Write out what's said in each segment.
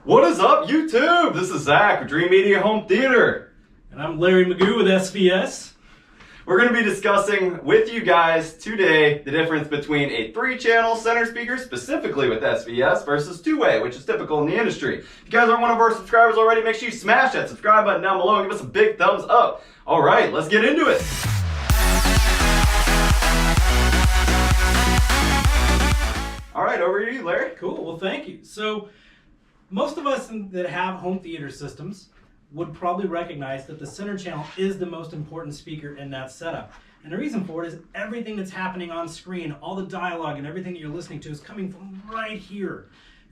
What is up, YouTube? This is Zach with Dream Media Home Theater. And I'm Larry Magoo with SVS. We're going to be discussing with you guys today the difference between a 3-channel center speaker, specifically with SVS, versus 2-way, which is typical in the industry. If you guys aren't one of our subscribers already, make sure you smash that subscribe button down below and give us a big thumbs up. All right, let's get into it. All right, over to you, Larry. Cool, well thank you. So most of us that have home theater systems would probably recognize that the center channel is the most important speaker in that setup. And the reason for it is everything that's happening on screen, all the dialogue and everything that you're listening to is coming from right here.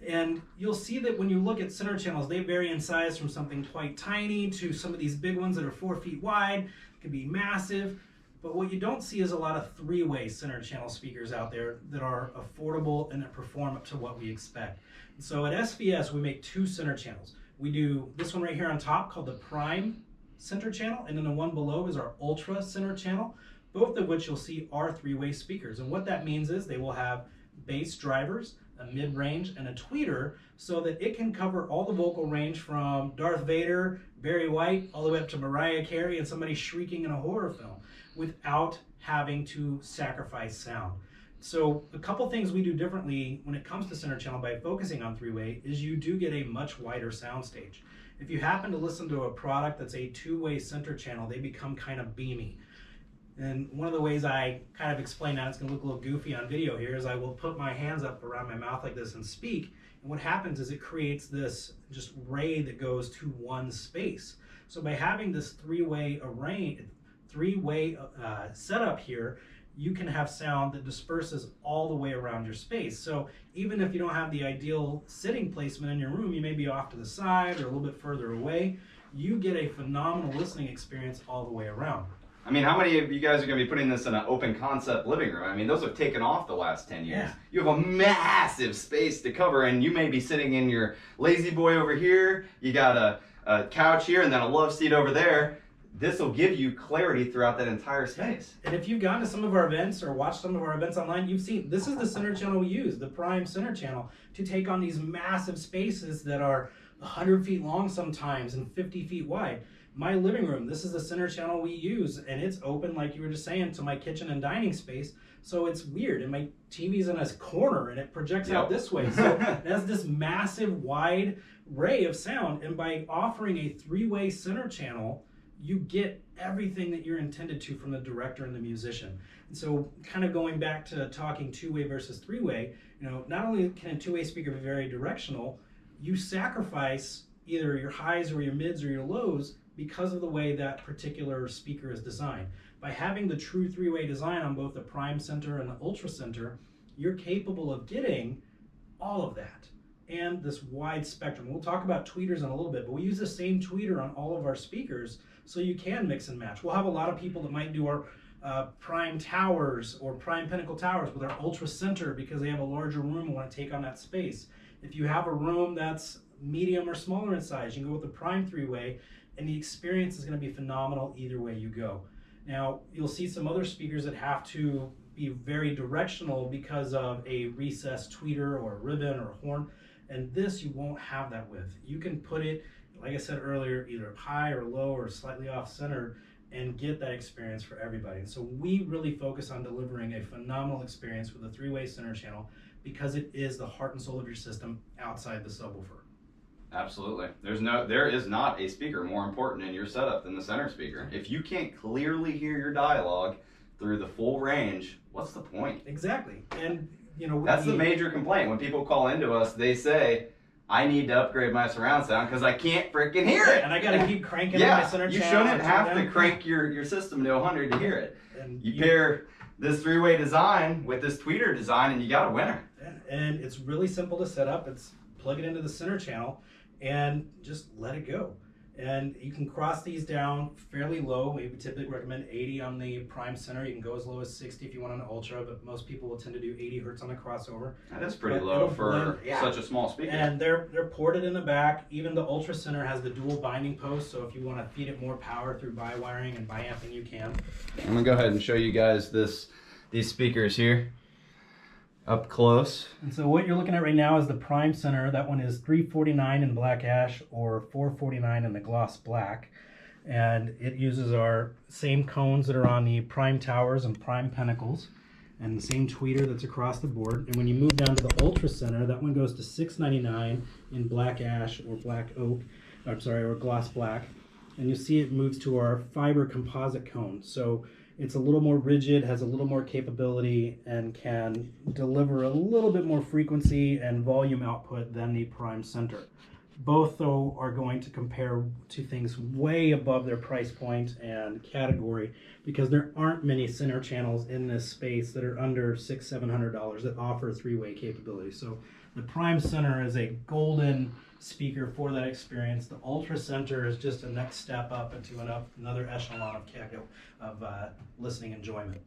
And you'll see that when you look at center channels, they vary in size from something quite tiny to some of these big ones that are 4 feet wide. It can be massive. But what you don't see is a lot of 3-way center channel speakers out there that are affordable and that perform up to what we expect. So at SVS, we make 2 center channels. We do this one right here on top called the Prime center channel, and then the one below is our Ultra center channel, both of which you'll see are 3-way speakers. And what that means is they will have bass drivers, a mid-range, and a tweeter, so that it can cover all the vocal range from Darth Vader, Barry White, all the way up to Mariah Carey and somebody shrieking in a horror film without having to sacrifice sound. So a couple things we do differently when it comes to center channel by focusing on 3-way is you do get a much wider sound stage. If you happen to listen to a product that's a 2-way center channel, they become kind of beamy. And one of the ways I kind of explain that, it's going to look a little goofy on video here, is I will put my hands up around my mouth like this and speak. And what happens is it creates this just ray that goes to one space. So by having this 3-way setup here, you can have sound that disperses all the way around your space. So even if you don't have the ideal sitting placement in your room, you may be off to the side or a little bit further away, you get a phenomenal listening experience all the way around. I mean, how many of you guys are going to be putting this in an open concept living room? I mean, those have taken off the last 10 years. Yeah. You have a massive space to cover, and you may be sitting in your lazy boy over here. You got a couch here and then a love seat over there. This will give you clarity throughout that entire space. And if you've gone to some of our events or watched some of our events online, you've seen this is the center channel we use, the Prime center channel, to take on these massive spaces that are 100 feet long sometimes and 50 feet wide. My living room, this is the center channel we use, and it's open, like you were just saying, to my kitchen and dining space. So it's weird, and my TV's in a corner and it projects out this way. So it has this massive wide ray of sound, and by offering a 3-way center channel, you get everything that you're intended to from the director and the musician. And so kind of going back to talking 2-way versus 3-way, not only can a 2-way speaker be very directional, you sacrifice either your highs or your mids or your lows because of the way that particular speaker is designed. By having the true 3-way design on both the Prime Center and the Ultra Center, you're capable of getting all of that and this wide spectrum. We'll talk about tweeters in a little bit, but we use the same tweeter on all of our speakers so you can mix and match. We'll have a lot of people that might do our Prime Towers or Prime Pinnacle Towers with our Ultra Center because they have a larger room and want to take on that space. If you have a room that's medium or smaller in size, you can go with the Prime 3-way, and the experience is going to be phenomenal either way you go. Now, you'll see some other speakers that have to be very directional because of a recessed tweeter or a ribbon or a horn, and this you won't have that with. You can put it, like I said earlier, either high or low or slightly off center and get that experience for everybody. And so we really focus on delivering a phenomenal experience with a 3-way center channel because it is the heart and soul of your system outside the subwoofer. Absolutely. There is not a speaker more important in your setup than the center speaker. If you can't clearly hear your dialogue through the full range, what's the point? Exactly. And that's the major complaint. When people call into us, they say, I need to upgrade my surround sound because I can't freaking hear it. And I got to keep cranking my center channel. You shouldn't have to crank your system to 100 to hear it. And you pair this 3-way design with this tweeter design and you got a winner. And it's really simple to set up. It's plug it into the center channel and just let it go. And you can cross these down fairly low. We typically recommend 80 on the Prime Center. You can go as low as 60 if you want on the Ultra, but most people will tend to do 80 hertz on the crossover. That is pretty low for such a small speaker. And they're ported in the back. Even the Ultra Center has the dual binding post, so if you want to feed it more power through bi-wiring and bi-amping, you can. I'm going to go ahead and show you guys these speakers here. up close. And so what you're looking at right now is the Prime Center. That one is $349 in black ash or $449 in the gloss black. And it uses our same cones that are on the Prime Towers and Prime Pinnacles, and the same tweeter that's across the board. And when you move down to the Ultra Center, that one goes to $699 in black ash or black oak, or gloss black. And you see it moves to our fiber composite cone. So it's a little more rigid, has a little more capability, and can deliver a little bit more frequency and volume output than the Prime Center. Both, though, are going to compare to things way above their price point and category, because there aren't many center channels in this space that are under $600-700 that offer three-way capability. So the Prime Center is a golden speaker for that experience. The Ultra Center is just a next step up into another echelon of listening enjoyment.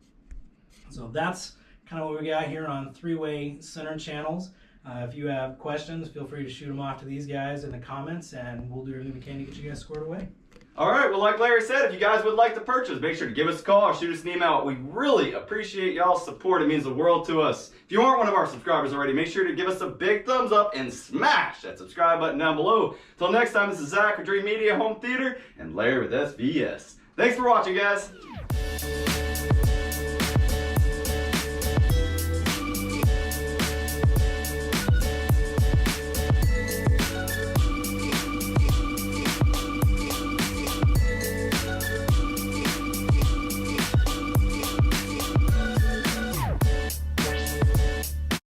So that's kind of what we got here on three-way center channels. If you have questions, feel free to shoot them off to these guys in the comments, and we'll do everything we can to get you guys squared away. All right, well, like Larry said, if you guys would like to purchase, make sure to give us a call or shoot us an email. We really appreciate y'all's support. It means the world to us. If you aren't one of our subscribers already, make sure to give us a big thumbs up and smash that subscribe button down below. Till next time, this is Zach with Dream Media Home Theater and Larry with SVS. Thanks for watching, guys.